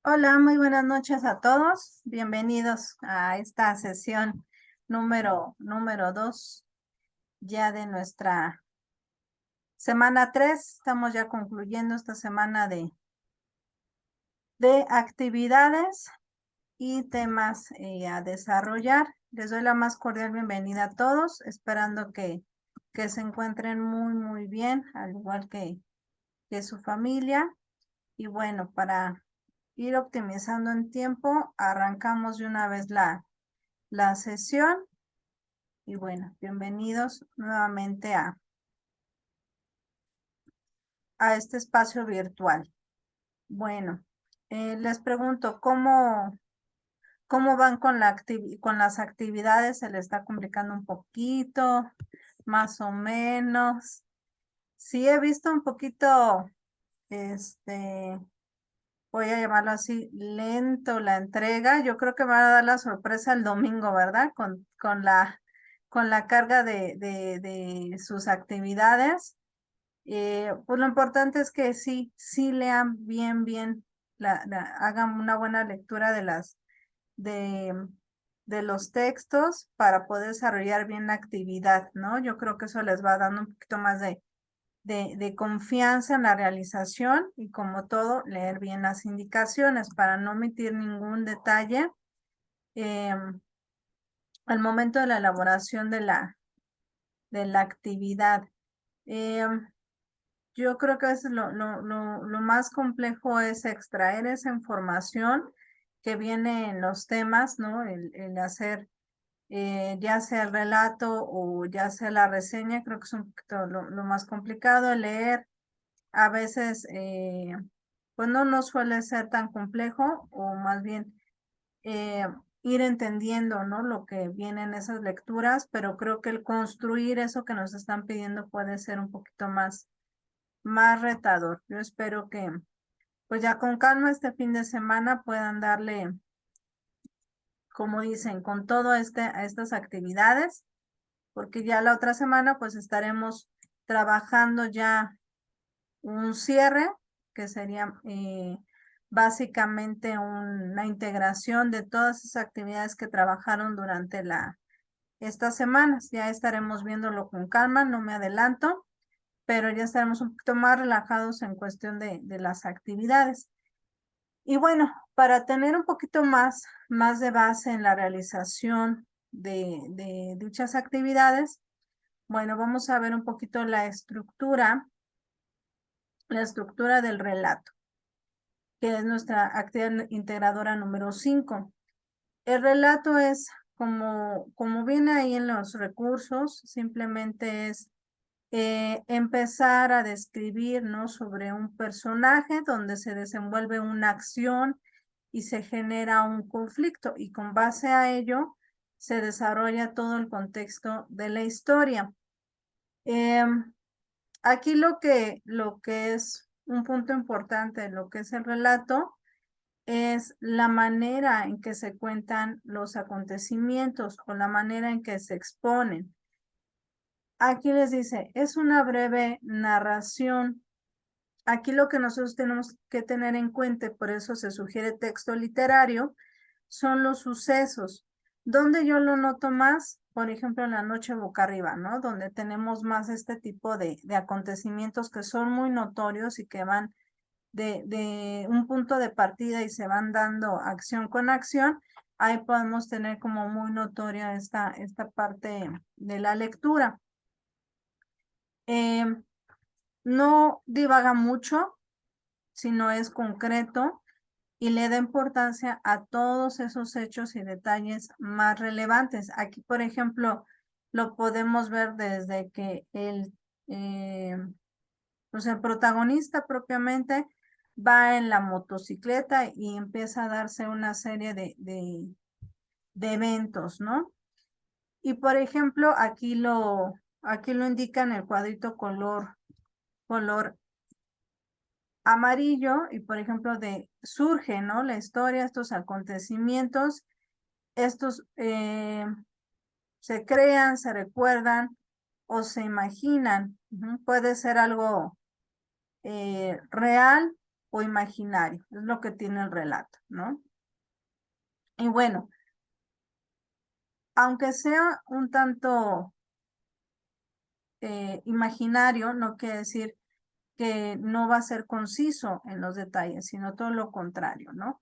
Hola, muy buenas noches a todos. Bienvenidos a esta sesión número 2 ya de nuestra semana 3. Estamos ya concluyendo esta semana de actividades y temas a desarrollar. Les doy la más cordial bienvenida a todos, esperando que se encuentren muy bien, al igual que su familia. Y bueno, para ir optimizando en tiempo, arrancamos de una vez la sesión. Y bueno, bienvenidos nuevamente a este espacio virtual. Bueno, les pregunto, ¿cómo van con con las actividades? ¿Se les está complicando un poquito? Más o menos. Sí, he visto un poquito, este, voy a llamarlo así, lento la entrega. Yo creo que me van a dar la sorpresa el domingo, ¿verdad? Con la carga de sus actividades. Pues lo importante es que sí lean bien, hagan una buena lectura de, de los textos para poder desarrollar bien la actividad, ¿no? Yo creo que eso les va dando un poquito más de confianza en la realización y como todo, leer bien las indicaciones para no omitir ningún detalle al momento de la elaboración de la actividad. Em, yo creo que es lo más complejo es extraer esa información que viene en los temas, ¿no? El hacer ya sea el relato o ya sea la reseña, creo que es un poquito lo más complicado. El leer a veces, pues no suele ser tan complejo, o más bien eh, ir entendiendo, ¿no? Lo que viene en esas lecturas, pero creo que el construir eso que nos están pidiendo puede ser un poquito más retador. Yo espero que, pues ya con calma este fin de semana puedan darle, como dicen, con todo a estas actividades, porque ya la otra semana pues estaremos trabajando ya un cierre, que sería básicamente una integración de todas esas actividades que trabajaron durante estas semanas. Ya estaremos viéndolo con calma, no me adelanto, pero ya estaremos un poquito más relajados en cuestión de las actividades. Y bueno, para tener un poquito más de base en la realización de dichas actividades, bueno, vamos a ver un poquito la estructura del relato, que es nuestra actividad integradora número 5. El relato es como viene ahí en los recursos, simplemente es empezar a describir, ¿no? Sobre un personaje donde se desenvuelve una acción y se genera un conflicto, y con base a ello se desarrolla todo el contexto de la historia. Aquí lo que es un punto importante de lo que es el relato es la manera en que se cuentan los acontecimientos o la manera en que se exponen. Aquí les dice, es una breve narración. Aquí lo que nosotros tenemos que tener en cuenta, por eso se sugiere texto literario, son los sucesos. Donde yo lo noto más, por ejemplo, en La noche boca arriba, ¿no? Donde tenemos más este tipo de acontecimientos que son muy notorios y que van de un punto de partida y se van dando acción con acción. Ahí podemos tener como muy notoria esta parte de la lectura. No divaga mucho, sino es concreto y le da importancia a todos esos hechos y detalles más relevantes. Aquí, por ejemplo, lo podemos ver desde que pues el protagonista propiamente va en la motocicleta y empieza a darse una serie de eventos, ¿no? Y por ejemplo, aquí lo indica en el cuadrito color amarillo, y por ejemplo surge, ¿no? La historia, estos acontecimientos, estos se crean, se recuerdan o se imaginan. Puede ser algo real o imaginario, es lo que tiene el relato, ¿no? Y bueno, aunque sea un tanto imaginario, no quiere decir que no va a ser conciso en los detalles, sino todo lo contrario, ¿no?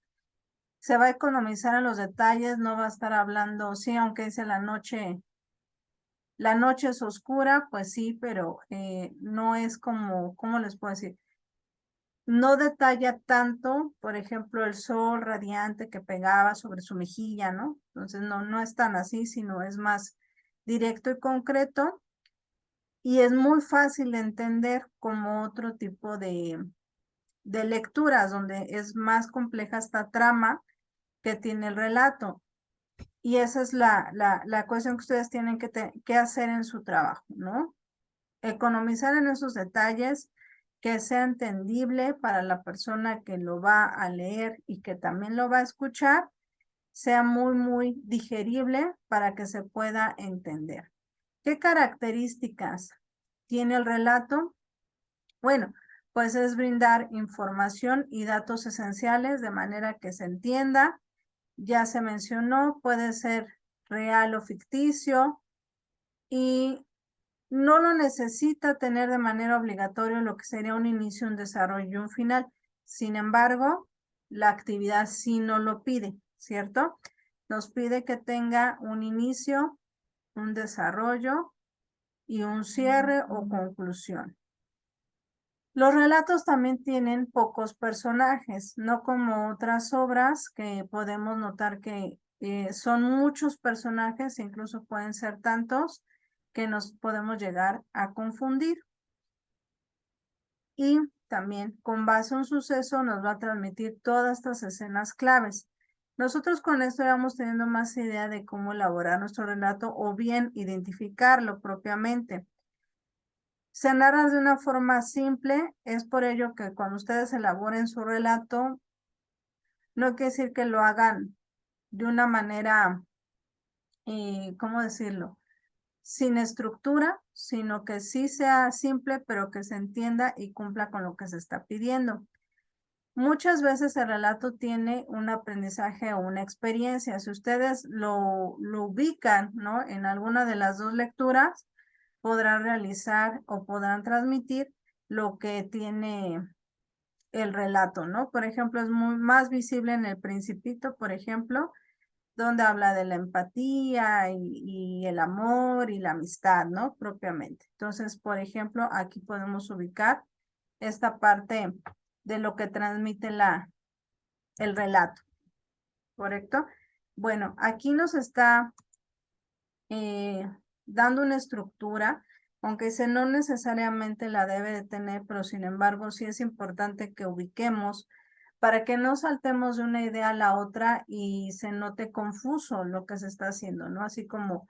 Se va a economizar en los detalles, no va a estar hablando, sí, aunque dice la noche es oscura, pues sí, pero no es como, ¿cómo les puedo decir? No detalla tanto, por ejemplo, el sol radiante que pegaba sobre su mejilla, ¿no? Entonces no es tan así, sino es más directo y concreto y es muy fácil de entender como otro tipo de lecturas donde es más compleja esta trama que tiene el relato. Y esa es la cuestión que ustedes tienen que hacer en su trabajo, ¿no? Economizar en esos detalles, que sea entendible para la persona que lo va a leer y que también lo va a escuchar, sea muy digerible para que se pueda entender. ¿Qué características tiene el relato? Bueno, pues es brindar información y datos esenciales de manera que se entienda. Ya se mencionó, puede ser real o ficticio y no lo necesita tener de manera obligatoria lo que sería un inicio, un desarrollo y un final. Sin embargo, la actividad sí no lo pide, ¿cierto? Nos pide que tenga un inicio, un desarrollo y un cierre o conclusión. Los relatos también tienen pocos personajes, no como otras obras que podemos notar que son muchos personajes, incluso pueden ser tantos que nos podemos llegar a confundir. Y también con base en un suceso nos va a transmitir todas estas escenas claves. Nosotros con esto vamos teniendo más idea de cómo elaborar nuestro relato o bien identificarlo propiamente. Se narra de una forma simple, es por ello que cuando ustedes elaboren su relato, no quiere decir que lo hagan de una manera, ¿cómo decirlo? Sin estructura, sino que sí sea simple, pero que se entienda y cumpla con lo que se está pidiendo. Muchas veces el relato tiene un aprendizaje o una experiencia. Si ustedes lo ubican, ¿no? En alguna de las dos lecturas, podrán realizar o podrán transmitir lo que tiene el relato, ¿no? Por ejemplo, es muy más visible en El Principito, por ejemplo, donde habla de la empatía y el amor y la amistad, ¿no? Propiamente. Entonces, por ejemplo, aquí podemos ubicar esta parte de lo que transmite el relato, ¿correcto? Bueno, aquí nos está dando una estructura, aunque se no necesariamente la debe de tener, pero sin embargo sí es importante que ubiquemos para que no saltemos de una idea a la otra y se note confuso lo que se está haciendo, ¿no? Así como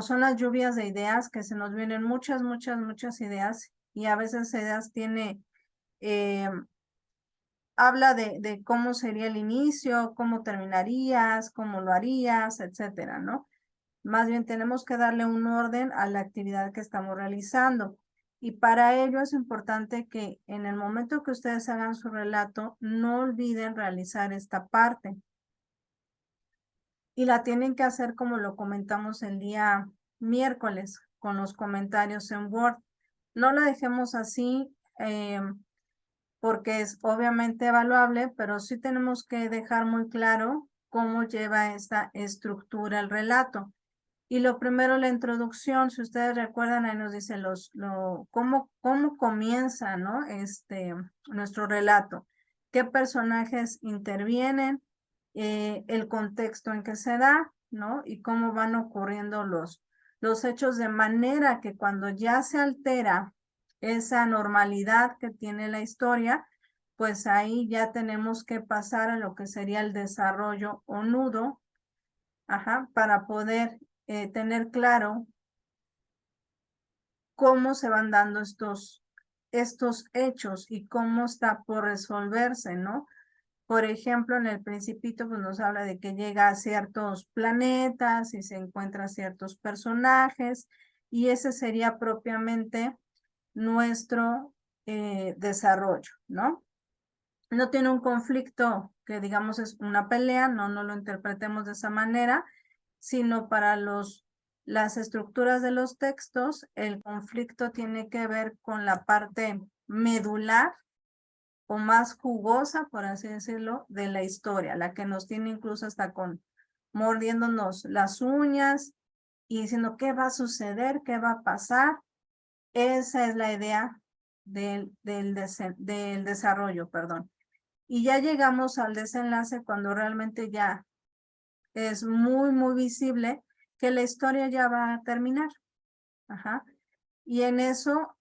son las lluvias de ideas, que se nos vienen muchas ideas y a veces ideas tiene, habla de cómo sería el inicio, cómo terminarías, cómo lo harías, etcétera, ¿no? Más bien tenemos que darle un orden a la actividad que estamos realizando. Y para ello es importante que en el momento que ustedes hagan su relato, no olviden realizar esta parte. Y la tienen que hacer como lo comentamos el día miércoles con los comentarios en Word. No lo dejemos así porque es obviamente evaluable, pero sí tenemos que dejar muy claro cómo lleva esta estructura el relato. Y lo primero, la introducción, si ustedes recuerdan, ahí nos dice cómo comienza, ¿no? Nuestro relato, qué personajes intervienen, el contexto en que se da, ¿no? Y cómo van ocurriendo los hechos de manera que cuando ya se altera esa normalidad que tiene la historia, pues ahí ya tenemos que pasar a lo que sería el desarrollo o nudo, ajá, para poder tener claro cómo se van dando estos hechos y cómo está por resolverse, ¿no? Por ejemplo, en El Principito, pues nos habla de que llega a ciertos planetas y se encuentra ciertos personajes, y ese sería propiamente nuestro desarrollo, ¿no? no tiene un conflicto que digamos es una pelea, no lo interpretemos de esa manera, sino para las estructuras de los textos, el conflicto tiene que ver con la parte medular o más jugosa, por así decirlo, de la historia, la que nos tiene incluso hasta con mordiéndonos las uñas y diciendo qué va a suceder, qué va a pasar. Esa es la idea del desarrollo, perdón. Y ya llegamos al desenlace cuando realmente ya es muy visible que la historia ya va a terminar. Ajá. Y en eso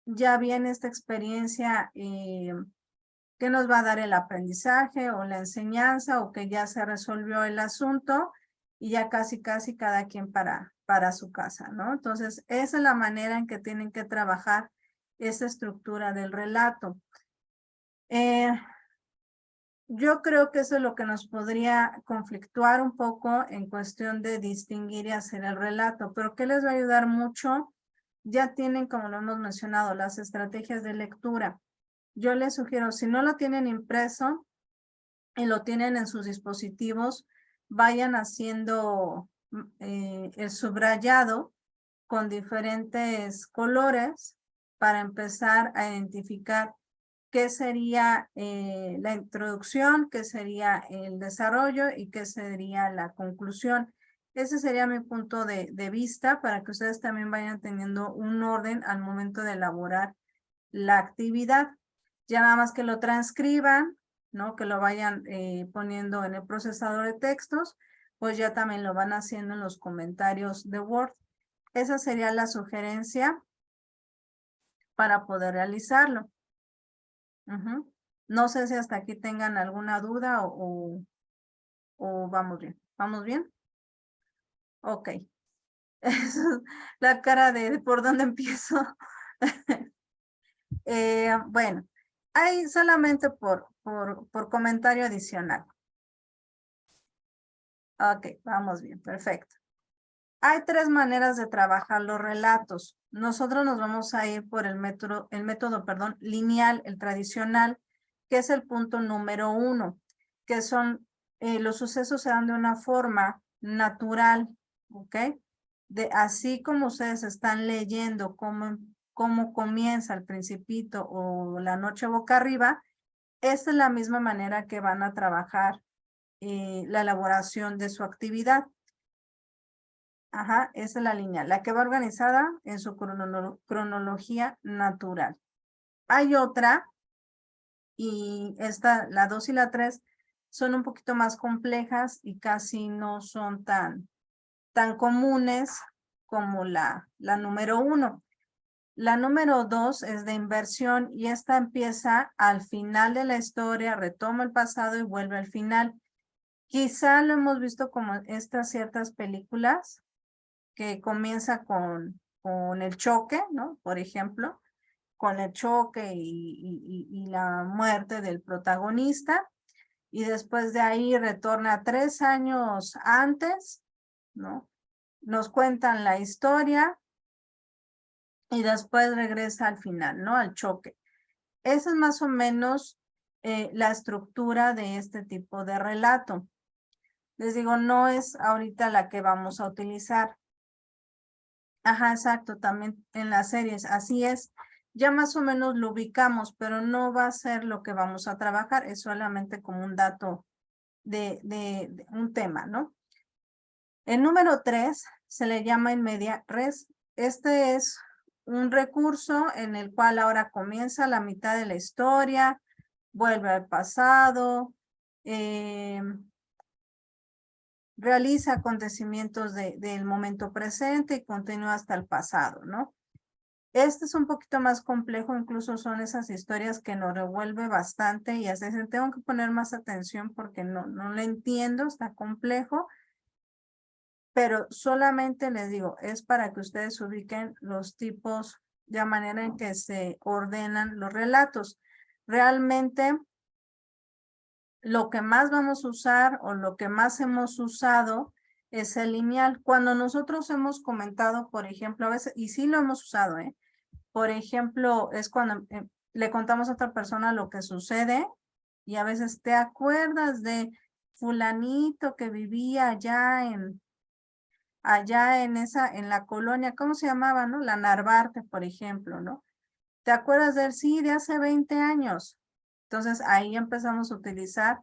ya viene esta experiencia que nos va a dar el aprendizaje o la enseñanza o que ya se resolvió el asunto y ya casi cada quien para su casa, ¿no? Entonces, esa es la manera en que tienen que trabajar esa estructura del relato. Yo creo que eso es lo que nos podría conflictuar un poco en cuestión de distinguir y hacer el relato, pero ¿qué les va a ayudar mucho? Ya tienen, como lo hemos mencionado, las estrategias de lectura. Yo les sugiero, si no lo tienen impreso y lo tienen en sus dispositivos, vayan haciendo el subrayado con diferentes colores para empezar a identificar qué sería la introducción, qué sería el desarrollo y qué sería la conclusión. Ese sería mi punto de vista para que ustedes también vayan teniendo un orden al momento de elaborar la actividad. Ya nada más que lo transcriban, ¿no? Que lo vayan poniendo en el procesador de textos, pues ya también lo van haciendo en los comentarios de Word. Esa sería la sugerencia para poder realizarlo. No sé si hasta aquí tengan alguna duda o vamos bien. ¿Vamos bien? Ok. La cara de por dónde empiezo. Bueno, hay solamente por comentario adicional. Ok, vamos bien, perfecto. Hay tres maneras de trabajar los relatos. Nosotros nos vamos a ir por el método, perdón, lineal, el tradicional, que es el punto número 1, que son los sucesos se dan de una forma natural, ¿ok? Así como ustedes están leyendo cómo comienza el Principito o La Noche Boca Arriba, esta es la misma manera que van a trabajar la elaboración de su actividad. Ajá, esa es la línea, la que va organizada en su cronología natural. Hay otra, y esta, la 2 y la 3, son un poquito más complejas y casi no son tan comunes como la número 1. La número 2 es de inversión y esta empieza al final de la historia, retoma el pasado y vuelve al final. Quizá lo hemos visto como estas ciertas películas que comienza con el choque, ¿no? Por ejemplo, con el choque y la muerte del protagonista, y después de ahí retorna 3 años antes, ¿no? Nos cuentan la historia y después regresa al final, ¿no? Al choque. Esa es más o menos la estructura de este tipo de relato. Les digo, no es ahorita la que vamos a utilizar. Ajá, exacto, también en las series, así es. Ya más o menos lo ubicamos, pero no va a ser lo que vamos a trabajar, es solamente como un dato de un tema, ¿no? El número 3 se le llama in media res. Este es un recurso en el cual ahora comienza la mitad de la historia, vuelve al pasado, realiza acontecimientos del momento presente y continúa hasta el pasado, ¿no? Este es un poquito más complejo, incluso son esas historias que nos revuelve bastante y hasta dicen, tengo que poner más atención porque no lo entiendo, está complejo, pero solamente les digo, es para que ustedes ubiquen los tipos de manera en que se ordenan los relatos. Realmente, lo que más vamos a usar o lo que más hemos usado es el lineal. Cuando nosotros hemos comentado, por ejemplo, a veces, y sí lo hemos usado, por ejemplo, es cuando le contamos a otra persona lo que sucede Y a veces te acuerdas de fulanito que vivía allá en la colonia, ¿cómo se llamaba, no? La Narvarte, por ejemplo, ¿no? ¿Te acuerdas de él? Sí, de hace 20 años. Entonces ahí empezamos a utilizar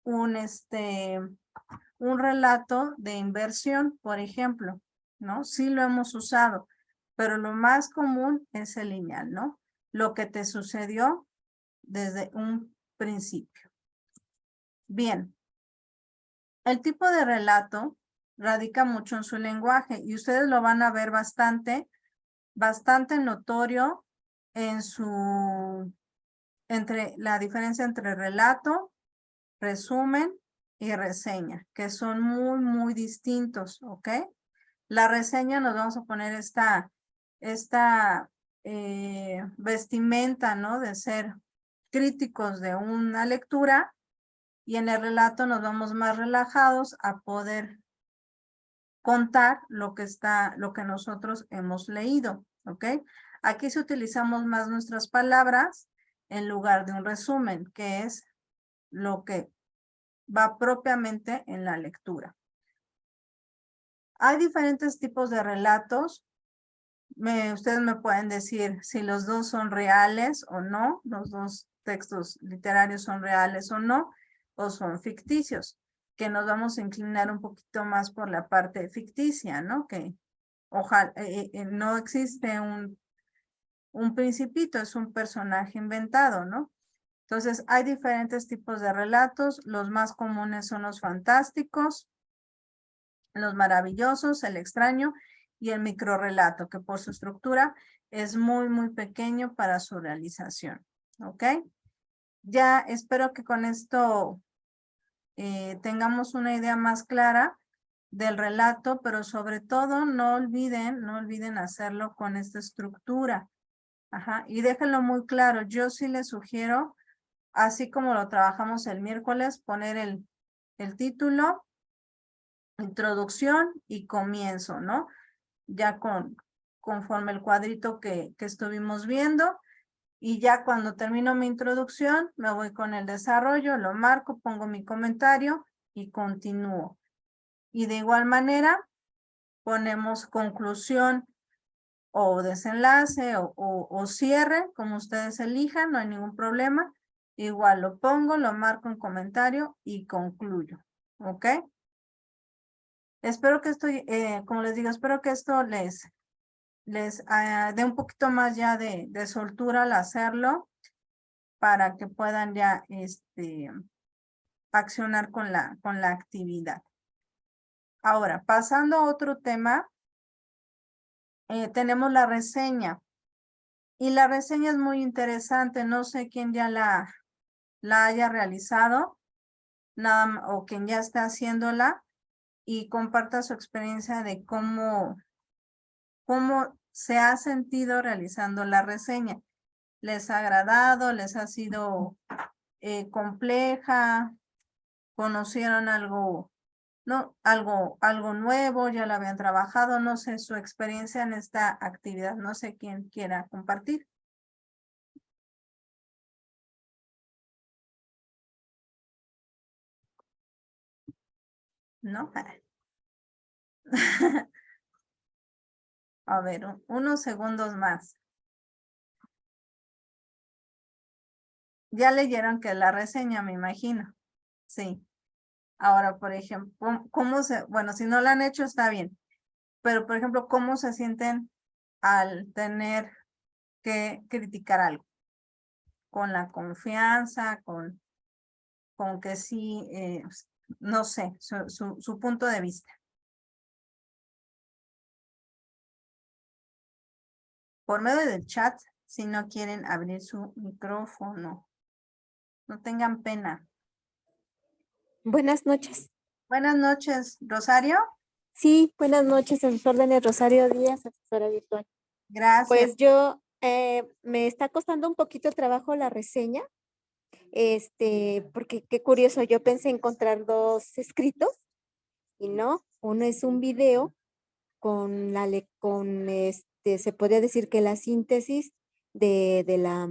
un relato de inversión, por ejemplo, ¿no? Sí lo hemos usado, pero lo más común es el lineal, ¿no? Lo que te sucedió desde un principio. Bien, el tipo de relato radica mucho en su lenguaje y ustedes lo van a ver bastante notorio en entre la diferencia entre relato, resumen y reseña, que son muy distintos, ¿ok? La reseña nos vamos a poner esta vestimenta, ¿no? De ser críticos de una lectura, y en el relato nos vamos más relajados a poder contar lo que nosotros hemos leído, ¿ok? Aquí si utilizamos más nuestras palabras en lugar de un resumen, que es lo que va propiamente en la lectura. Hay diferentes tipos de relatos. Ustedes me pueden decir si los dos son reales o no, los dos textos literarios son reales o no, o son ficticios, que nos vamos a inclinar un poquito más por la parte ficticia, ¿no? Que ojalá no existe un principito, es un personaje inventado, ¿no? Entonces, hay diferentes tipos de relatos. Los más comunes son los fantásticos, los maravillosos, el extraño y el microrrelato, que por su estructura es muy pequeño para su realización. ¿Ok? Ya espero que con esto tengamos una idea más clara del relato, pero sobre todo no olviden hacerlo con esta estructura. Ajá, y déjenlo muy claro. Yo sí les sugiero, así como lo trabajamos el miércoles, poner el título, introducción y comienzo, ¿no? Ya conforme el cuadrito que estuvimos viendo, y ya cuando termino mi introducción, me voy con el desarrollo, lo marco, pongo mi comentario y continúo. Y de igual manera, ponemos conclusión o desenlace o cierre, como ustedes elijan, no hay ningún problema. Igual lo pongo, lo marco en comentario y concluyo. ¿Ok? Espero que esto, como les digo, espero que esto les dé un poquito más ya de soltura al hacerlo para que puedan ya accionar con la actividad. Ahora, pasando a otro tema, tenemos la reseña. Y la reseña es muy interesante. No sé quién ya la haya realizado, o quien ya está haciéndola, y comparta su experiencia de cómo se ha sentido realizando la reseña. ¿Les ha agradado? ¿Les ha sido compleja? ¿Conocieron algo, no, algo nuevo? ¿Ya lo habían trabajado? No sé, su experiencia en esta actividad. No sé quién quiera compartir. ¿No? A ver, unos segundos más. Ya leyeron que la reseña, me imagino. Sí. Ahora, por ejemplo, bueno, si no la han hecho, está bien. Pero, por ejemplo, ¿cómo se sienten al tener que criticar algo? Con la confianza, con que sí, no sé, su punto de vista. Por medio del chat, si no quieren abrir su micrófono. No tengan pena. Buenas noches. Buenas noches, Rosario. Sí, buenas noches, en sus órdenes, Rosario Díaz, asesora virtual. Gracias. Pues yo, me está costando un poquito trabajo la reseña, porque qué curioso, yo pensé encontrar dos escritos y no, uno es un video con se podría decir que la síntesis de la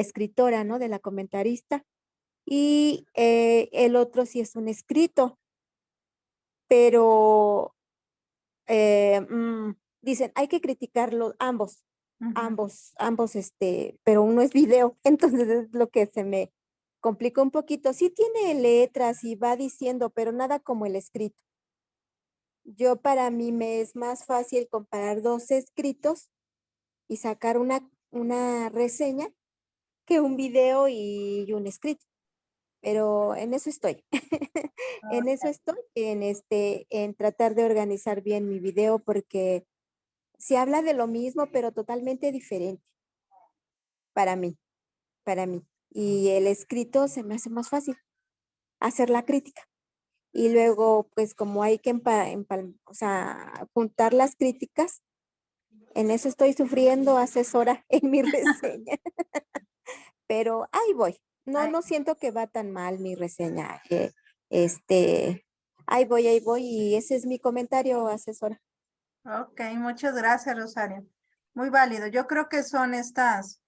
escritora, ¿no? De la comentarista, y el otro sí es un escrito, pero dicen, hay que criticarlos ambos, Ujú. pero uno es video, entonces es lo que se me complica un poquito. Sí tiene letras y va diciendo, pero nada como el escrito. Yo para mí me es más fácil comparar dos escritos y sacar una reseña que un video y un escrito. Pero en eso estoy. En eso Ok. estoy, en tratar de organizar bien mi video porque se habla de lo mismo, pero totalmente diferente para mí, para mí. Y el escrito se me hace más fácil hacer la crítica. Y luego, pues como hay que o sea, juntar las críticas, en eso estoy sufriendo asesora en mi reseña, pero ahí voy. No, Ay, no siento que va tan mal mi reseña. Este, ahí voy y ese es mi comentario, asesora. ok, muchas gracias, Rosario. Muy válido. Yo creo que son estas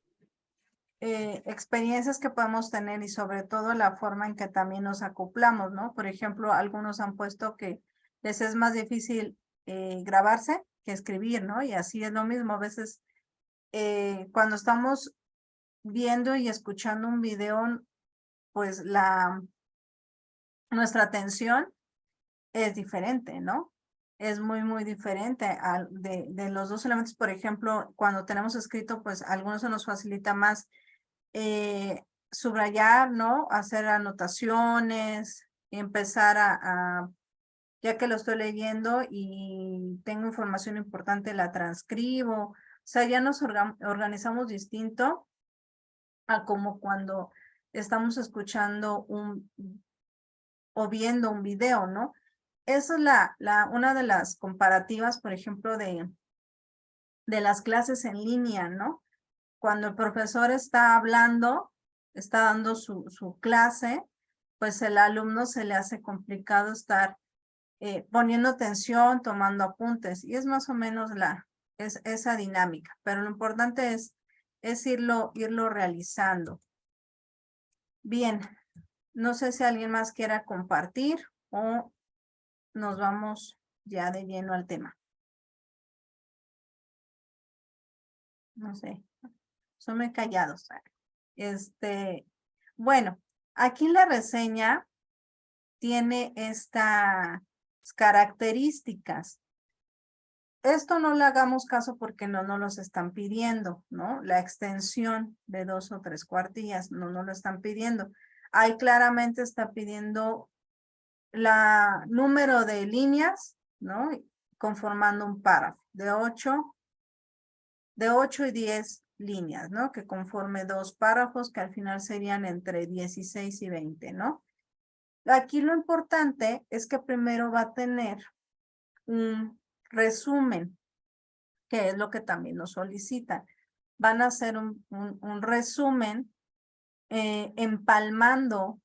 experiencias que podemos tener y sobre todo la forma en que también nos acoplamos, ¿no? Por ejemplo, algunos han puesto que les es más difícil grabarse que escribir, ¿no? Y así es lo mismo. A veces cuando estamos viendo y escuchando un video, pues nuestra atención es diferente, ¿no? Es muy, muy diferente de los dos elementos. Por ejemplo, cuando tenemos escrito, pues a algunos se nos facilita más subrayar, ¿no? Hacer anotaciones, empezar ya que lo estoy leyendo y tengo información importante, la transcribo. O sea, ya nos organizamos distinto a como cuando estamos escuchando o viendo un video, ¿no? Esa es una de las comparativas, por ejemplo, de las clases en línea, ¿no? Cuando el profesor está hablando, está dando su clase, pues el alumno se le hace complicado estar poniendo atención, tomando apuntes, y es más o menos esa dinámica, pero lo importante es irlo realizando. Bien, no sé si alguien más quiera compartir o nos vamos ya de lleno al tema. No sé, son muy callados. Bueno, aquí la reseña tiene estas características. Esto no le hagamos caso porque no nos los están pidiendo, ¿no? La extensión de 2 o 3 cuartillas no nos lo están pidiendo. Ahí claramente está pidiendo la número de líneas, ¿no? Conformando un párrafo de 8 y 10 líneas, ¿no? Que conforme 2 párrafos que al final serían entre 16 y 20, ¿no? Aquí lo importante es que primero va a tener un resumen, que es lo que también nos solicitan. Van a hacer un resumen empalmando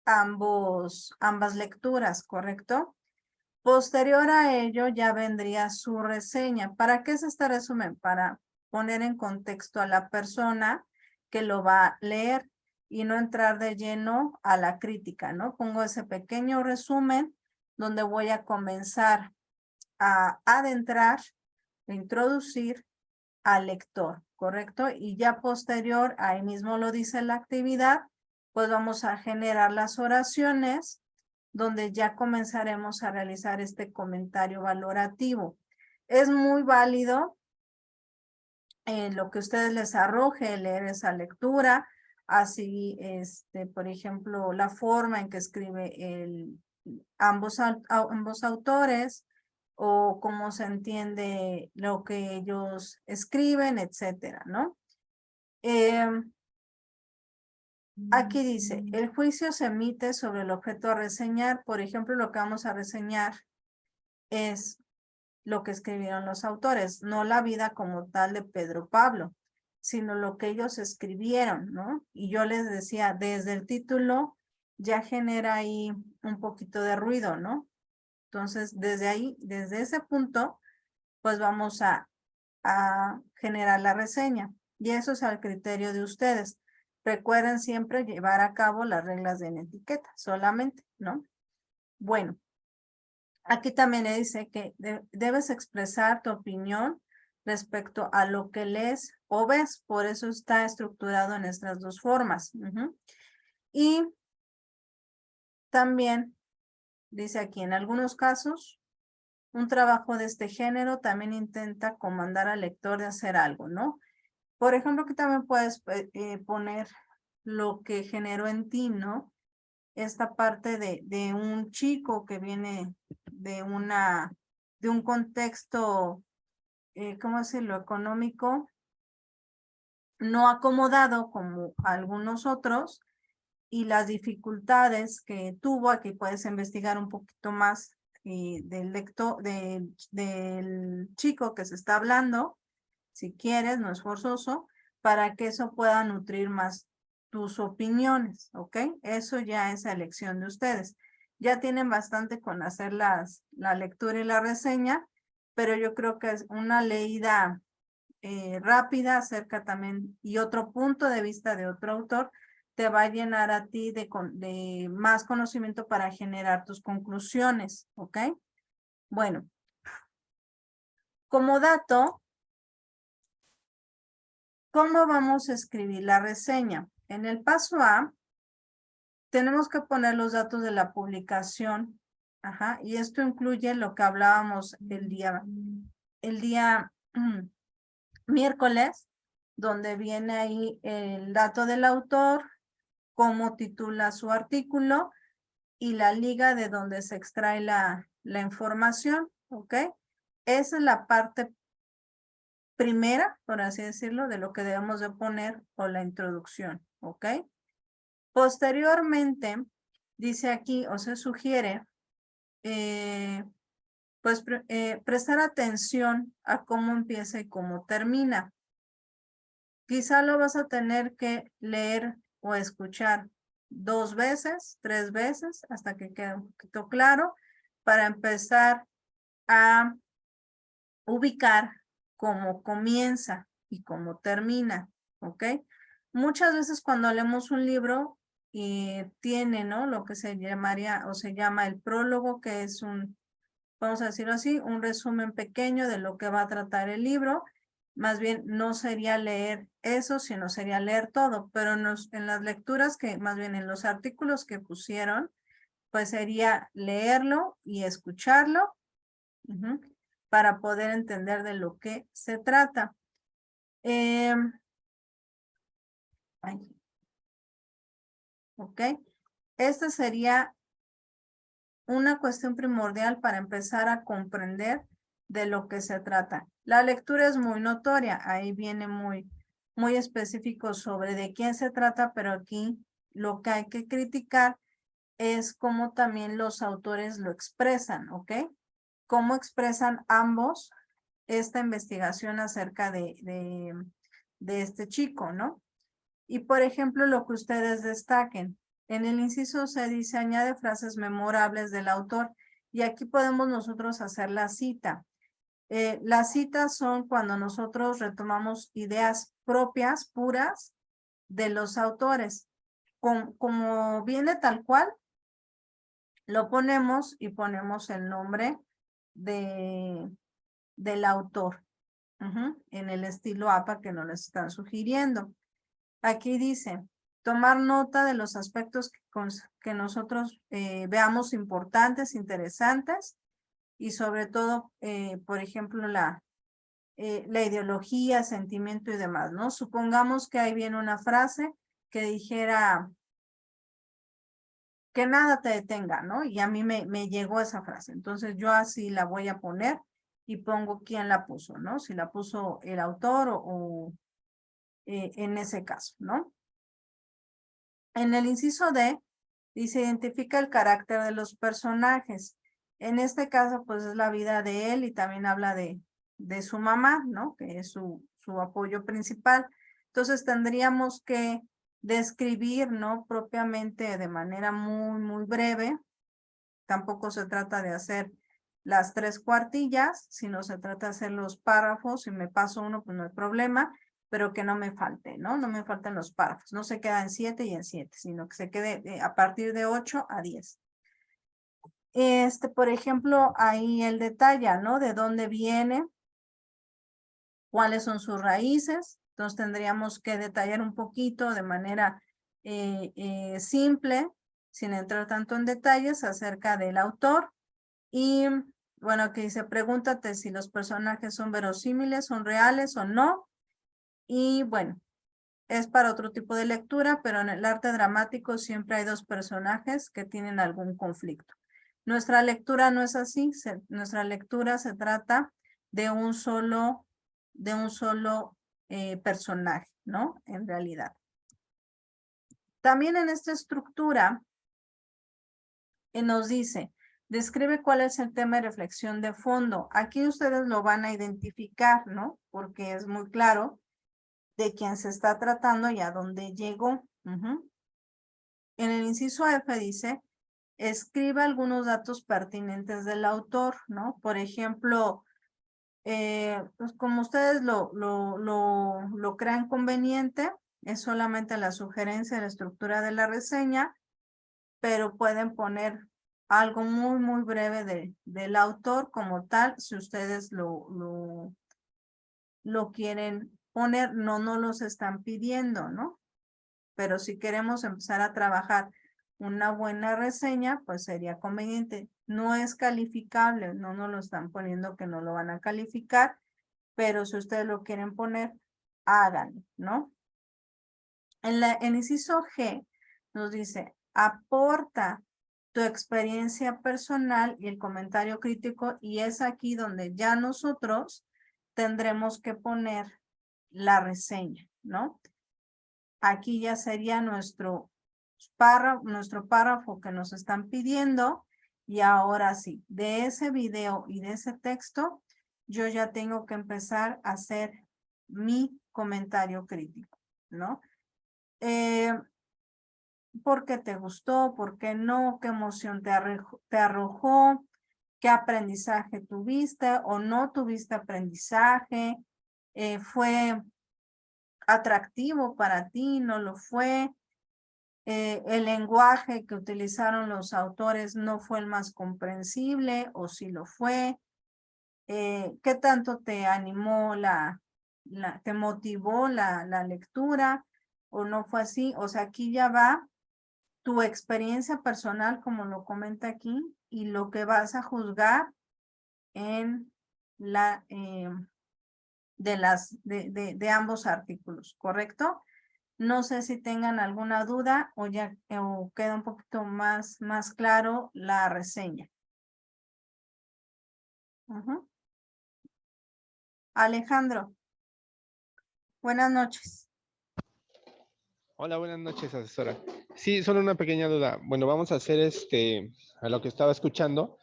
ambas lecturas, ¿correcto? Posterior a ello ya vendría su reseña. ¿Para qué es este resumen? Para poner en contexto a la persona que lo va a leer y no entrar de lleno a la crítica, ¿no? Pongo ese pequeño resumen donde voy a comenzar a adentrar, a introducir al lector, ¿correcto? Y ya posterior, ahí mismo lo dice la actividad, pues vamos a generar las oraciones donde ya comenzaremos a realizar este comentario valorativo. Es muy válido lo que ustedes les arroje, leer esa lectura, así, por ejemplo, la forma en que escribe ambos autores, o cómo se entiende lo que ellos escriben, etcétera, ¿no? Aquí dice, el juicio se emite sobre el objeto a reseñar. Por ejemplo, lo que vamos a reseñar es lo que escribieron los autores, no la vida como tal de Pedro Pablo, sino lo que ellos escribieron, ¿no? Y yo les decía, desde el título ya genera ahí un poquito de ruido, ¿no? Entonces, desde ahí, desde ese punto, pues vamos a generar la reseña. Y eso es al criterio de ustedes. Recuerden siempre llevar a cabo las reglas de la etiqueta, solamente, ¿no? Bueno, aquí también dice que debes expresar tu opinión respecto a lo que lees o ves, por eso está estructurado en estas dos formas. Y también dice aquí, en algunos casos, un trabajo de este género también intenta comandar al lector de hacer algo, ¿no? Por ejemplo, que también puedes poner lo que generó en ti, ¿no? Esta parte de un chico que viene de un contexto, ¿cómo decirlo? Económico, no acomodado como algunos otros, y las dificultades que tuvo. Aquí puedes investigar un poquito más del lector, del chico que se está hablando, si quieres, no es forzoso, para que eso pueda nutrir más tus opiniones, ¿ok? Eso ya es a elección de ustedes. Ya tienen bastante con hacer la lectura y la reseña, pero yo creo que es una leída rápida acerca también y otro punto de vista de otro autor te va a llenar a ti de más conocimiento para generar tus conclusiones, ¿ok? Bueno, como dato, ¿cómo vamos a escribir la reseña? En el paso A, tenemos que poner los datos de la publicación, y esto incluye lo que hablábamos el día miércoles, donde viene ahí el dato del autor, cómo titula su artículo y la liga de donde se extrae la información, ¿ok? Esa es la parte primera, por así decirlo, de lo que debemos de poner, o la introducción, ¿ok? Posteriormente, dice aquí, o se sugiere, pues prestar atención a cómo empieza y cómo termina. Quizá lo vas a tener que leer o escuchar 2 veces, 3 veces, hasta que quede un poquito claro, para empezar a ubicar cómo comienza y cómo termina, ¿ok? Muchas veces cuando leemos un libro tiene, ¿no? Lo que se llamaría o se llama el prólogo, que es vamos a decirlo así, un resumen pequeño de lo que va a tratar el libro. Más bien no sería leer eso, sino sería leer todo, pero en las lecturas más bien en los artículos que pusieron, pues sería leerlo y escucharlo para poder entender de lo que se trata. Ok, esta sería una cuestión primordial para empezar a comprender de lo que se trata. La lectura es muy notoria, ahí viene muy específico sobre de quién se trata, pero aquí lo que hay que criticar es cómo también los autores lo expresan, ¿ok? Cómo expresan ambos esta investigación acerca de este chico, ¿no? Y por ejemplo, lo que ustedes destaquen. En el inciso C dice, añade frases memorables del autor, y aquí podemos nosotros hacer la cita. Las citas son cuando nosotros retomamos ideas propias, puras, de los autores. Como viene tal cual, lo ponemos y ponemos el nombre del autor en el estilo APA que nos les están sugiriendo. Aquí dice, tomar nota de los aspectos que nosotros veamos importantes, interesantes, y sobre todo, por ejemplo, la ideología, sentimiento y demás, ¿no? Supongamos que ahí viene una frase que dijera que nada te detenga, ¿no? Y a mí me llegó esa frase. Entonces yo así la voy a poner y pongo quién la puso, ¿no? Si la puso el autor o en ese caso, ¿no? En el inciso D, dice, identifica el carácter de los personajes. En este caso, pues es la vida de él y también habla de su mamá, ¿no? Que es su apoyo principal. Entonces tendríamos que describir, ¿no? Propiamente de manera muy breve. Tampoco se trata de hacer las 3 cuartillas, sino se trata de hacer los párrafos. Si me paso uno, pues no hay problema. pero que no me falte, ¿no? No me falten los párrafos, no se queda en 7 y en 7, sino que se quede a partir de 8 a 10. Por ejemplo, ahí él detalla, ¿no? De dónde viene, cuáles son sus raíces. Entonces tendríamos que detallar un poquito de manera simple, sin entrar tanto en detalles acerca del autor. Y bueno, aquí dice, pregúntate si los personajes son verosímiles, son reales o no. Y bueno, es para otro tipo de lectura, pero en el arte dramático siempre hay dos personajes que tienen algún conflicto. Nuestra lectura no es así, nuestra lectura se trata de un solo personaje, ¿no? En realidad. También en esta estructura nos dice, describe cuál es el tema de reflexión de fondo. Aquí ustedes lo van a identificar, ¿no? Porque es muy claro de quién se está tratando y a dónde llegó. En el inciso F dice, escriba algunos datos pertinentes del autor, ¿no? Por ejemplo, pues como ustedes lo crean conveniente, es solamente la sugerencia de la estructura de la reseña, pero pueden poner algo muy, muy breve del autor como tal, si ustedes lo quieren poner, no los están pidiendo, ¿no? Pero si queremos empezar a trabajar una buena reseña, pues sería conveniente. No es calificable, no nos lo están poniendo que no lo van a calificar, pero si ustedes lo quieren poner, háganlo, ¿no? En inciso G nos dice, aporta tu experiencia personal y el comentario crítico, y es aquí donde ya nosotros tendremos que poner la reseña, ¿no? Aquí ya sería nuestro párrafo que nos están pidiendo, y ahora sí, de ese video y de ese texto, yo ya tengo que empezar a hacer mi comentario crítico, ¿no? ¿Por qué te gustó? ¿Por qué no? ¿Qué emoción te arrojó? ¿Qué aprendizaje tuviste o no tuviste aprendizaje? ¿Fue atractivo para ti? ¿No lo fue? ¿El lenguaje que utilizaron los autores no fue el más comprensible o sí lo fue? ¿Qué tanto te animó te motivó la lectura o no fue así? O sea, aquí ya va tu experiencia personal, como lo comenta aquí, y lo que vas a juzgar en de ambos artículos, ¿correcto? No sé si tengan alguna duda o ya o queda un poquito más claro la reseña. Alejandro, buenas noches. Hola, buenas noches, asesora. Sí, solo una pequeña duda. Bueno, vamos a hacer a lo que estaba escuchando,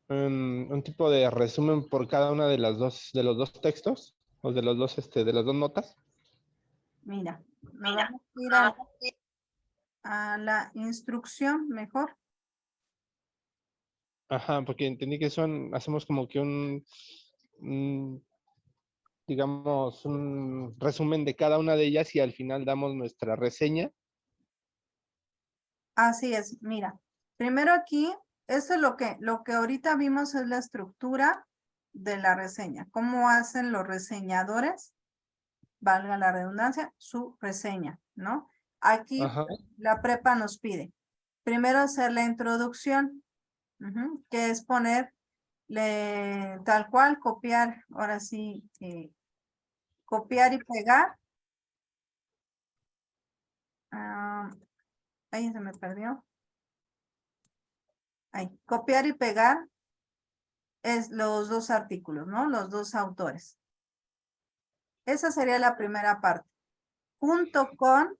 un tipo de resumen por cada una de los dos textos, o de de las dos notas. Mira, nos vamos a ir a la instrucción mejor. Ajá, porque entendí que hacemos como que digamos, un resumen de cada una de ellas y al final damos nuestra reseña. Así es, mira. Primero aquí, esto es lo que ahorita vimos es la estructura de la reseña. ¿Cómo hacen los reseñadores? Valga la redundancia, su reseña, ¿no? Aquí Ajá. la prepa nos pide primero hacer la introducción, que es ponerle tal cual, copiar, ahora sí, copiar y pegar. Ahí se me perdió. Ahí, copiar y pegar es los dos artículos, ¿no? Los dos autores. Esa sería la primera parte. Junto con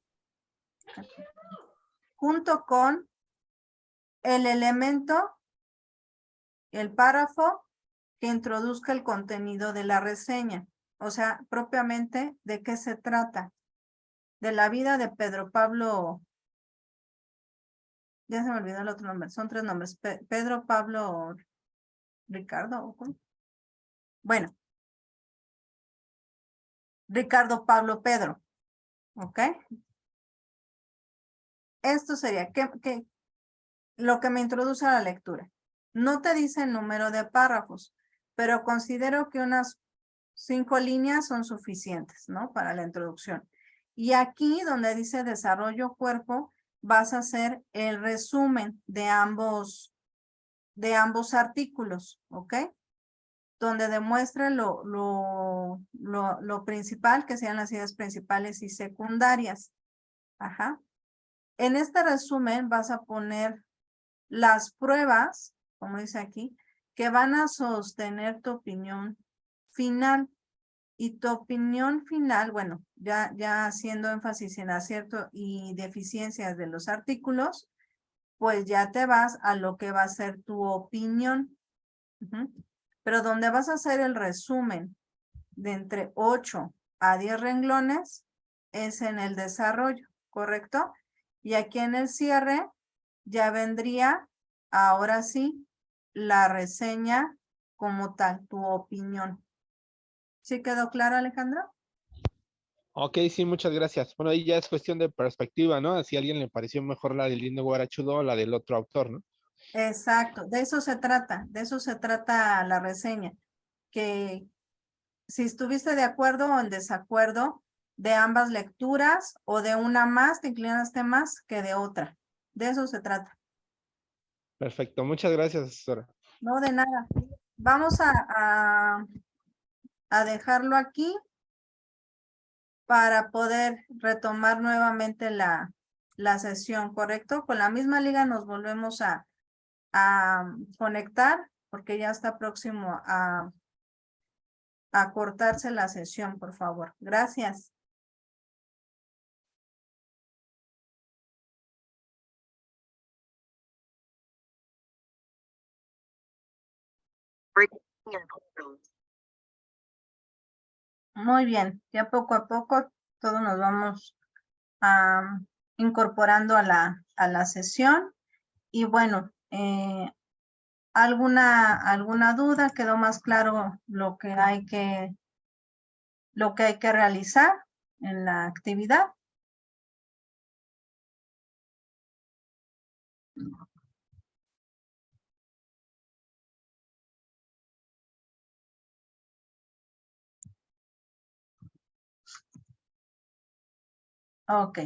el elemento, el párrafo que introduzca el contenido de la reseña. O sea, propiamente, ¿de qué se trata? De la vida de Pedro Pablo, ya se me olvidó el otro nombre, son 3 nombres, Pedro Pablo Ricardo, ¿o cómo? Bueno, Ricardo, Pablo, Pedro. ¿Ok? Esto sería lo que me introduce a la lectura. No te dice el número de párrafos, pero considero que unas 5 líneas son suficientes, ¿no? Para la introducción. Y aquí donde dice desarrollo cuerpo, vas a hacer el resumen de ambos artículos, ¿ok? Donde demuestre lo principal, que sean las ideas principales y secundarias. Ajá. En este resumen vas a poner las pruebas, como dice aquí, que van a sostener tu opinión final. Y tu opinión final, bueno, ya haciendo énfasis en acierto y deficiencias de los artículos, pues ya te vas a lo que va a ser tu opinión. Pero donde vas a hacer el resumen de entre 8 a 10 renglones es en el desarrollo, ¿correcto? Y aquí en el cierre ya vendría, ahora sí, la reseña como tal, tu opinión. ¿Sí quedó claro, Alejandro? Ok, sí, muchas gracias. Bueno, ahí ya es cuestión de perspectiva, ¿no? Si a alguien le pareció mejor la del Lindo Guarachudo o la del otro autor, ¿no? Exacto, de eso se trata la reseña, que si estuviste de acuerdo o en desacuerdo de ambas lecturas o de una más, te inclinaste más que de otra. De eso se trata. Perfecto, muchas gracias, asesora. No, de nada. Vamos a dejarlo aquí para poder retomar nuevamente la sesión, ¿correcto? Con la misma liga nos volvemos a conectar porque ya está próximo a cortarse la sesión, por favor. Gracias. Muy bien, ya poco a poco todos nos vamos incorporando a la sesión. Y bueno, ¿alguna duda? ¿Quedó más claro lo que hay que realizar en la actividad? Ok,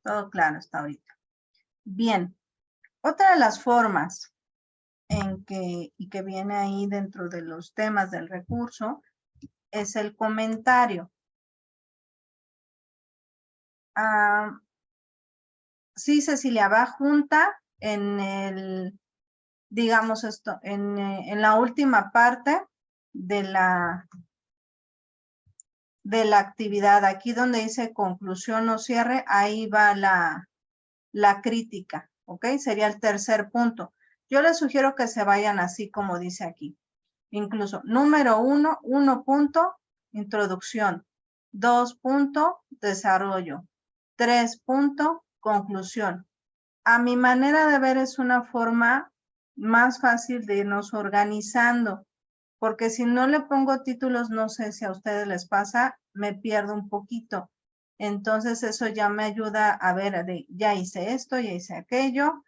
todo claro hasta ahorita. Bien, otra de las formas y que viene ahí dentro de los temas del recurso es el comentario. Sí, Cecilia, va junta en digamos esto, en la última parte de la actividad. Aquí donde dice conclusión o cierre, ahí va la crítica, ¿ok? Sería el tercer punto. Yo les sugiero que se vayan así como dice aquí. Incluso número 1 punto, introducción. 2 punto, desarrollo. 3 punto, conclusión. A mi manera de ver es una forma más fácil de irnos organizando, porque si no le pongo títulos, no sé si a ustedes les pasa, me pierdo un poquito. Entonces eso ya me ayuda a ver, ya hice esto, ya hice aquello.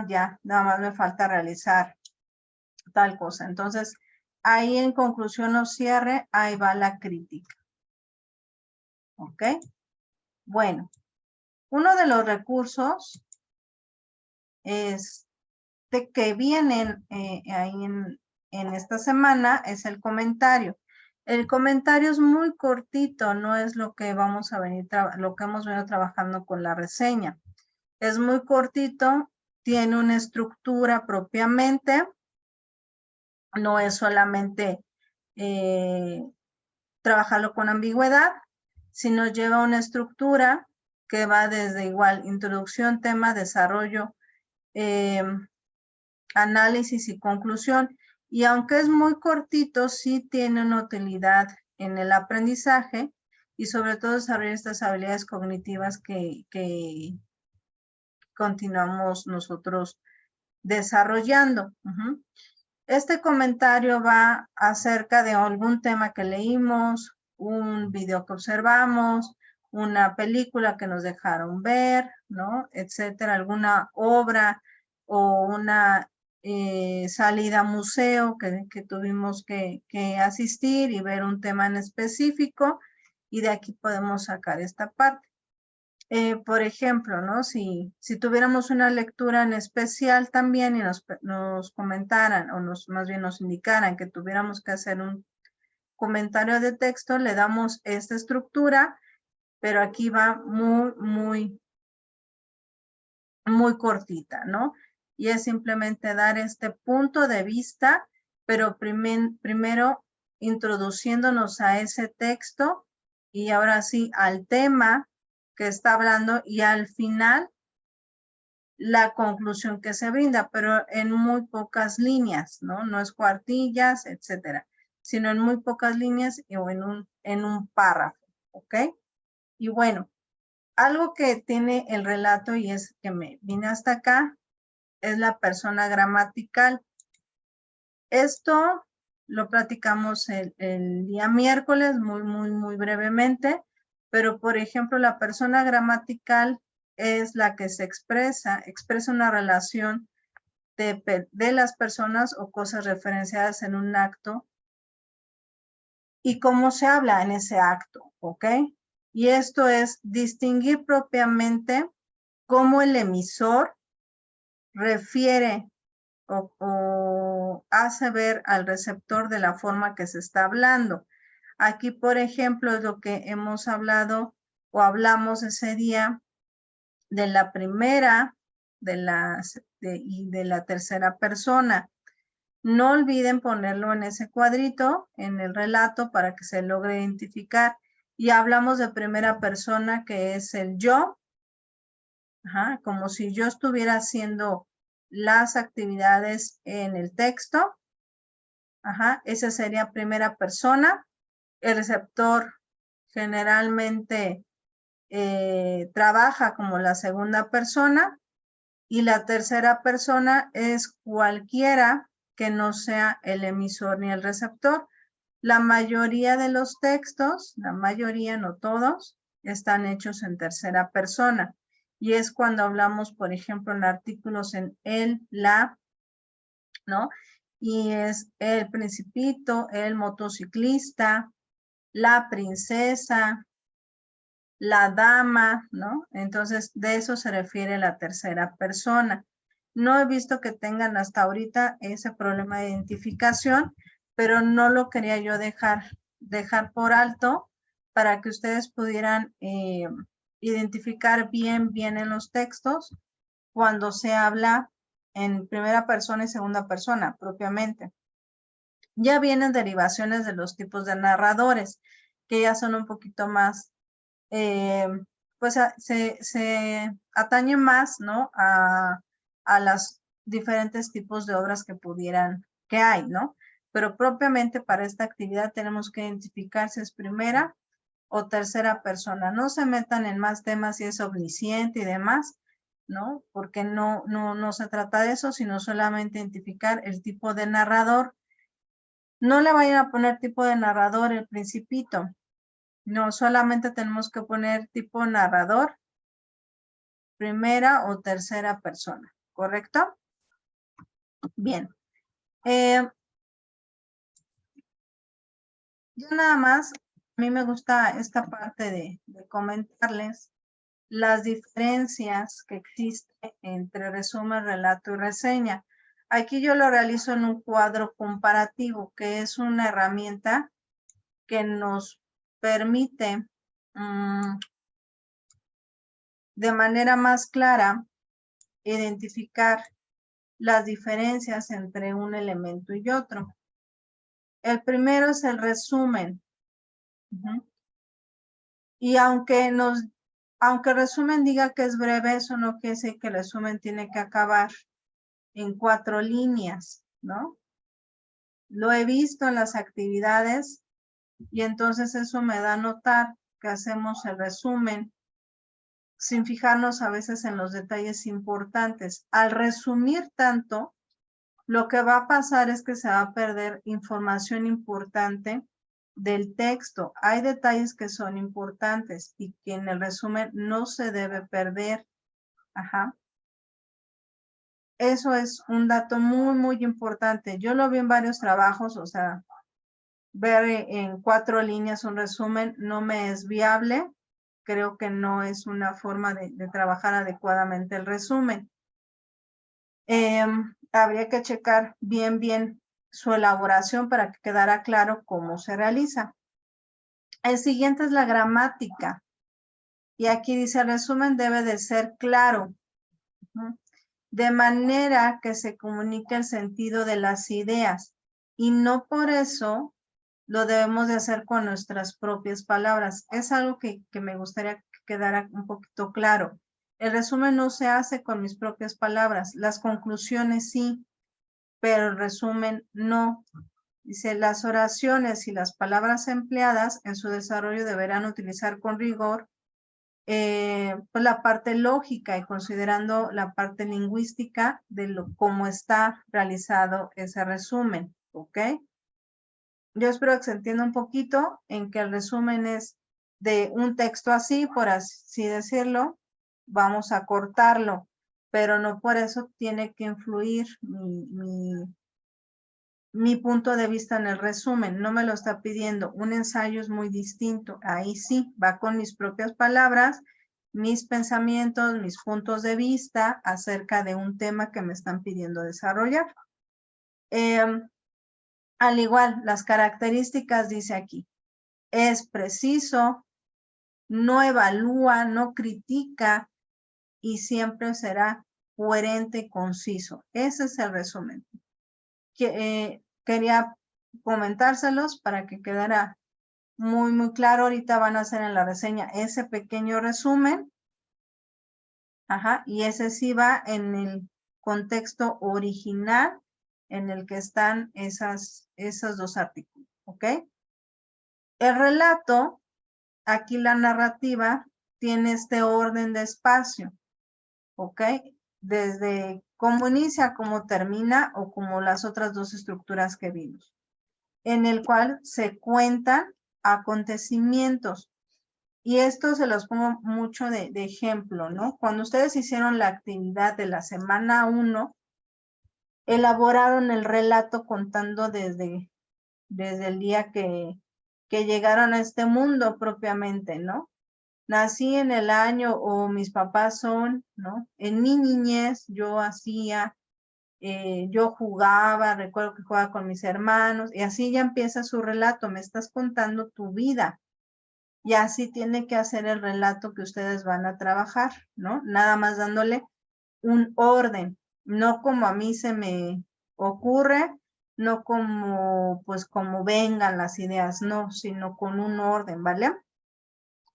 Ya, nada más me falta realizar tal cosa. Entonces, ahí en conclusión o cierre, ahí va la crítica. ¿Ok? Bueno, uno de los recursos que vienen ahí en esta semana es el comentario. El comentario es muy cortito, no es lo que vamos a venir, lo que hemos venido trabajando con la reseña. Es muy cortito, tiene una estructura propiamente, no es solamente trabajarlo con ambigüedad, sino lleva una estructura que va desde igual introducción, tema, desarrollo, análisis y conclusión. Y aunque es muy cortito, sí tiene una utilidad en el aprendizaje y sobre todo desarrollar estas habilidades cognitivas que continuamos nosotros desarrollando. Este comentario va acerca de algún tema que leímos un video que observamos, una película que nos dejaron ver, ¿no? Etcétera, alguna obra o una salida a museo que tuvimos que asistir y ver un tema en específico, y de aquí podemos sacar esta parte. Por ejemplo, ¿no? Si tuviéramos una lectura en especial también y nos comentaran o más bien nos indicaran que tuviéramos que hacer un comentario de texto, le damos esta estructura, pero aquí va muy cortita, ¿no? Y es simplemente dar este punto de vista, pero primero introduciéndonos a ese texto y ahora sí al tema que está hablando, y al final la conclusión que se brinda, pero en muy pocas líneas, ¿no? No es cuartillas, etcétera, sino en muy pocas líneas o en un párrafo, ¿ok? Y bueno, algo que tiene el relato, y es que me vine hasta acá, es la persona gramatical. Esto lo platicamos el día miércoles muy brevemente, pero por ejemplo, la persona gramatical es la que se expresa una relación de las personas o cosas referenciadas en un acto y cómo se habla en ese acto, ¿ok? Y esto es distinguir propiamente cómo el emisor refiere o hace ver al receptor de la forma que se está hablando. Aquí, por ejemplo, es lo que hemos hablado o hablamos ese día de la primera y de la tercera persona. No olviden ponerlo en ese cuadrito, en el relato, para que se logre identificar. Y hablamos de primera persona, que es el yo, como si yo estuviera haciendo las actividades en el texto. Esa sería primera persona. El receptor generalmente trabaja como la segunda persona, y la tercera persona es cualquiera que no sea el emisor ni el receptor. La mayoría de los textos, la mayoría, no todos, están hechos en tercera persona. Y es cuando hablamos, por ejemplo, en artículos en el, la, ¿no? Y es el principito, el motociclista, la princesa, la dama, ¿no? Entonces, de eso se refiere la tercera persona. No he visto que tengan hasta ahorita ese problema de identificación, pero no lo quería yo dejar por alto para que ustedes pudieran identificar bien en los textos cuando se habla en primera persona y segunda persona propiamente. Ya vienen derivaciones de los tipos de narradores, que ya son un poquito más, pues se atañe más, ¿no? A los diferentes tipos de obras que hay, ¿no? Pero propiamente para esta actividad tenemos que identificar si es primera o tercera persona. No se metan en más temas si es omnisciente y demás, ¿no? Porque no se trata de eso, sino solamente identificar el tipo de narrador. No le vayan a poner tipo de narrador el principito. No, solamente tenemos que poner tipo narrador, primera o tercera persona, ¿correcto? Bien. Yo nada más, a mí me gusta esta parte de comentarles las diferencias que existen entre resumen, relato y reseña. Aquí yo lo realizo en un cuadro comparativo, que es una herramienta que nos permite de manera más clara identificar las diferencias entre un elemento y otro. El primero es el resumen. Y aunque el resumen diga que es breve, eso no quiere decir que el resumen tiene que acabar en 4 líneas, ¿no? Lo he visto en las actividades y entonces eso me da a notar que hacemos el resumen sin fijarnos a veces en los detalles importantes. Al resumir tanto, lo que va a pasar es que se va a perder información importante del texto. Hay detalles que son importantes y que en el resumen no se debe perder. Ajá. Eso es un dato muy, muy importante. Yo lo vi en varios trabajos, o sea, ver en 4 líneas un resumen no me es viable. Creo que no es una forma de trabajar adecuadamente el resumen. Habría que checar bien su elaboración para que quedara claro cómo se realiza. El siguiente es la gramática. Y aquí dice, el resumen debe de ser claro, de manera que se comunique el sentido de las ideas. Y no por eso lo debemos de hacer con nuestras propias palabras. Es algo que me gustaría que quedara un poquito claro. El resumen no se hace con mis propias palabras. Las conclusiones sí, pero el resumen no. Dice, las oraciones y las palabras empleadas en su desarrollo deberán utilizar con rigor pues la parte lógica y considerando la parte lingüística de cómo está realizado ese resumen, ¿ok? Yo espero que se entienda un poquito en que el resumen es de un texto así, por así decirlo, vamos a cortarlo, pero no por eso tiene que influir mi punto de vista en el resumen. No me lo está pidiendo. Un ensayo es muy distinto. Ahí sí, va con mis propias palabras, mis pensamientos, mis puntos de vista acerca de un tema que me están pidiendo desarrollar. Al igual, las características dice aquí. Es preciso, no evalúa, no critica y siempre será coherente y conciso. Ese es el resumen. Quería comentárselos para que quedara muy claro. Ahorita van a hacer en la reseña ese pequeño resumen. Ajá, y ese sí va en el contexto original en el que están esos 2 artículos, ¿ok? El relato, aquí la narrativa, tiene este orden de espacio, ¿ok? Desde cómo inicia, cómo termina o como las otras 2 estructuras que vimos, en el cual se cuentan acontecimientos. Y esto se los pongo mucho de ejemplo, ¿no? Cuando ustedes hicieron la actividad de la semana 1, elaboraron el relato contando desde el día que llegaron a este mundo propiamente, ¿no? Nací en el año o mis papás son, ¿no? En mi niñez yo hacía, yo jugaba, recuerdo que jugaba con mis hermanos y así ya empieza su relato, me estás contando tu vida. Y así tiene que hacer el relato que ustedes van a trabajar, ¿no? Nada más dándole un orden, no como a mí se me ocurre, no como, pues como vengan las ideas, no, sino con un orden, ¿vale?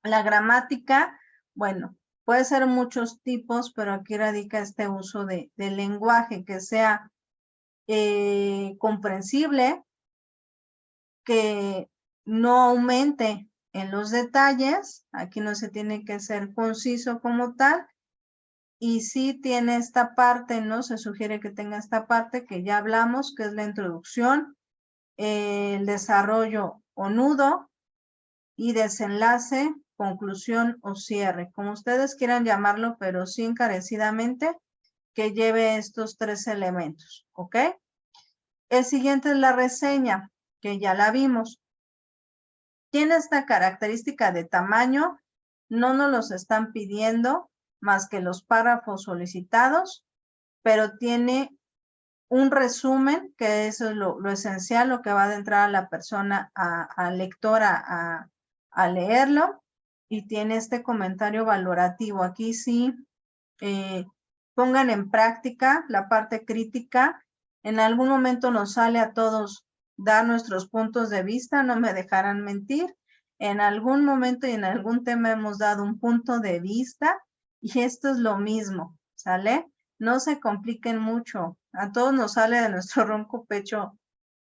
La gramática, bueno, puede ser muchos tipos, pero aquí radica este uso del lenguaje, que sea comprensible, que no aumente en los detalles, aquí no se tiene que ser conciso como tal, y sí tiene esta parte, ¿no? Se sugiere que tenga esta parte que ya hablamos, que es la introducción, el desarrollo o nudo, y desenlace, conclusión o cierre, como ustedes quieran llamarlo, pero sí encarecidamente que lleve estos 3 elementos, ¿ok? El siguiente es la reseña, que ya la vimos. Tiene esta característica de tamaño, no nos los están pidiendo más que los párrafos solicitados, pero tiene un resumen, que eso es lo esencial, lo que va a entrar a la persona, al lector a leerlo, y tiene este comentario valorativo. Aquí sí, pongan en práctica la parte crítica. En algún momento nos sale a todos dar nuestros puntos de vista, no me dejarán mentir. En algún momento y en algún tema hemos dado un punto de vista y esto es lo mismo, ¿sale? No se compliquen mucho. A todos nos sale de nuestro ronco pecho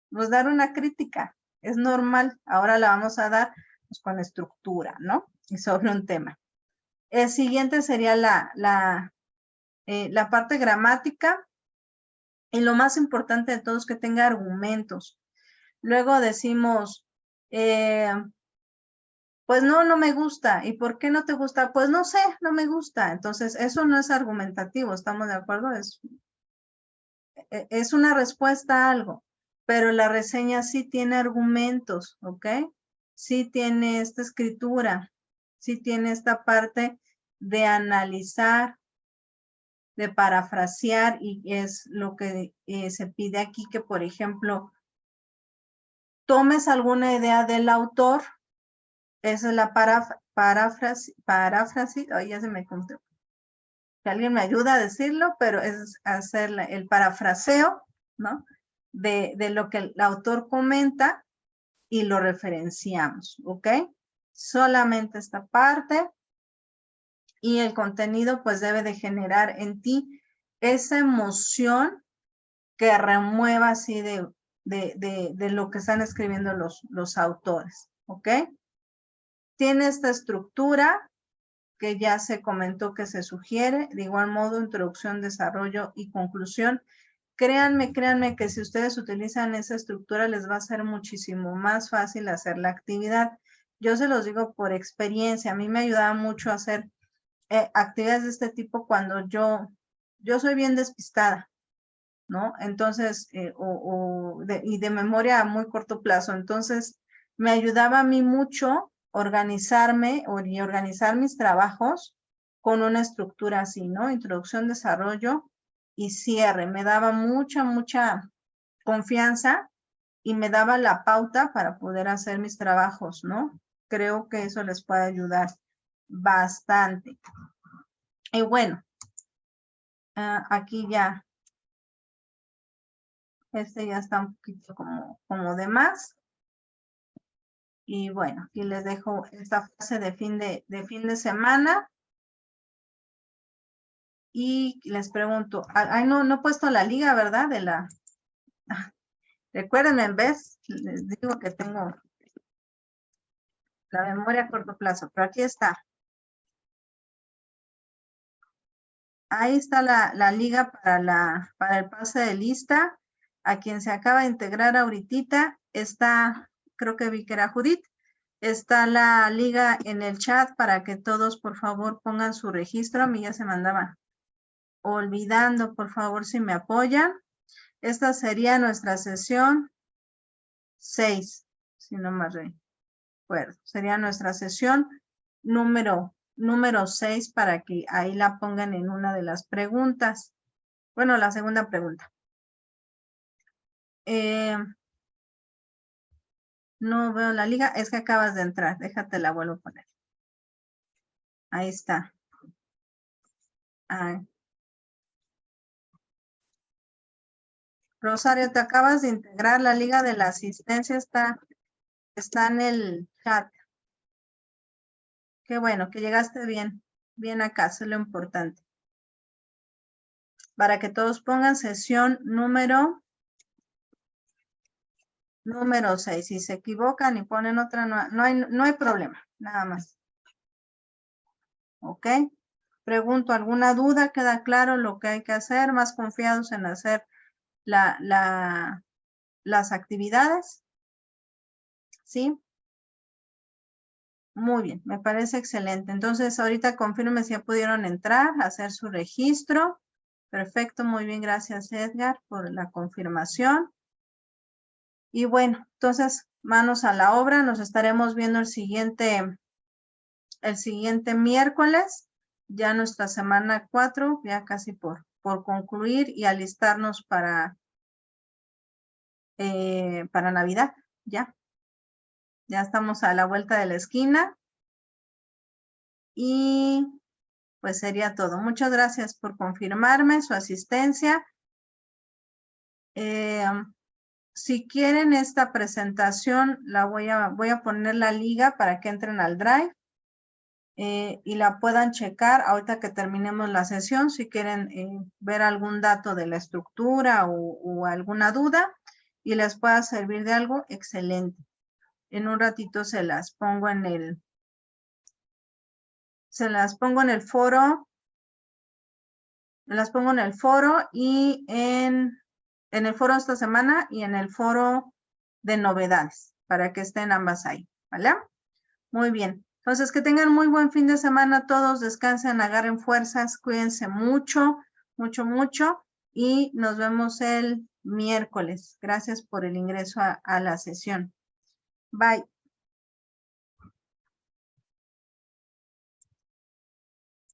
pues dar una crítica. Es normal. Ahora la vamos a dar pues, con estructura, ¿no? Y sobre un tema. El siguiente sería la parte gramática. Y lo más importante de todo es que tenga argumentos. Luego decimos, Pues no me gusta. ¿Y por qué no te gusta? Pues no sé, no me gusta. Entonces, eso no es argumentativo, ¿estamos de acuerdo? Es una respuesta a algo, pero la reseña sí tiene argumentos, ¿ok? Sí tiene esta escritura, sí tiene esta parte de analizar, de parafrasear, y es lo que se pide aquí, que por ejemplo, tomes alguna idea del autor. Esa es la paráfrasis, ay, ya se me contó. Que alguien me ayuda a decirlo, pero es hacer el parafraseo, ¿no? De lo que el autor comenta y lo referenciamos, ¿ok? Solamente esta parte, y el contenido pues debe de generar en ti esa emoción que remueva así de lo que están escribiendo los autores, ¿ok? Tiene esta estructura que ya se comentó que se sugiere, de igual modo, introducción, desarrollo y conclusión. Créanme que si ustedes utilizan esa estructura les va a ser muchísimo más fácil hacer la actividad. Yo se los digo por experiencia, a mí me ayudaba mucho a hacer actividades de este tipo cuando yo soy bien despistada, ¿no? Entonces, y de memoria a muy corto plazo. Entonces, me ayudaba a mí mucho organizarme y organizar mis trabajos con una estructura así, ¿no? Introducción, desarrollo y cierre. Me daba mucha confianza y me daba la pauta para poder hacer mis trabajos, ¿no? Creo que eso les puede ayudar bastante. Y bueno, aquí ya, este ya está un poquito como de más. Y bueno, aquí les dejo esta fase de fin de semana. Y les pregunto, ay, no he puesto la liga, ¿verdad? Recuérdenme, en vez, les digo que tengo la memoria a corto plazo, pero aquí está. Ahí está la liga para el pase de lista. A quien se acaba de integrar ahorita está, creo que vi que era Judith. Está la liga en el chat para que todos, por favor, pongan su registro. A mí ya se me andaba olvidando, por favor, si me apoyan. Esta sería nuestra sesión 6, si no me recuerdo. Sería nuestra sesión número 6 para que ahí la pongan en una de las preguntas. Bueno, la segunda pregunta. No veo la liga, es que acabas de entrar. Déjate la vuelvo a poner. Ahí está. Ahí. Rosario, te acabas de integrar. La liga de la asistencia está en el chat. Qué bueno, que llegaste bien acá, eso es lo importante. Para que todos pongan sesión número 6. Si se equivocan y ponen otra, no hay problema, nada más. ¿Ok? Pregunto, ¿alguna duda? ¿Queda claro lo que hay que hacer? ¿Más confiados en hacer las actividades? ¿Sí? Muy bien, me parece excelente. Entonces, ahorita confirme si ya pudieron entrar, hacer su registro. Perfecto, muy bien, gracias Edgar por la confirmación. Y bueno, entonces, manos a la obra, nos estaremos viendo el siguiente miércoles, ya nuestra semana 4, ya casi por concluir y alistarnos para Navidad, ya estamos a la vuelta de la esquina. Y pues sería todo. Muchas gracias por confirmarme su asistencia. Si quieren esta presentación, voy a poner la liga para que entren al Drive y la puedan checar ahorita que terminemos la sesión. Si quieren ver algún dato de la estructura o alguna duda y les pueda servir de algo, excelente. En un ratito se las pongo en el foro. Las pongo en el foro y en el foro esta semana y en el foro de novedades. para que estén ambas ahí, ¿vale? Muy bien. Entonces, que tengan muy buen fin de semana todos, descansen, agarren fuerzas, cuídense mucho, mucho, mucho y nos vemos el miércoles. Gracias por el ingreso a la sesión. Bye.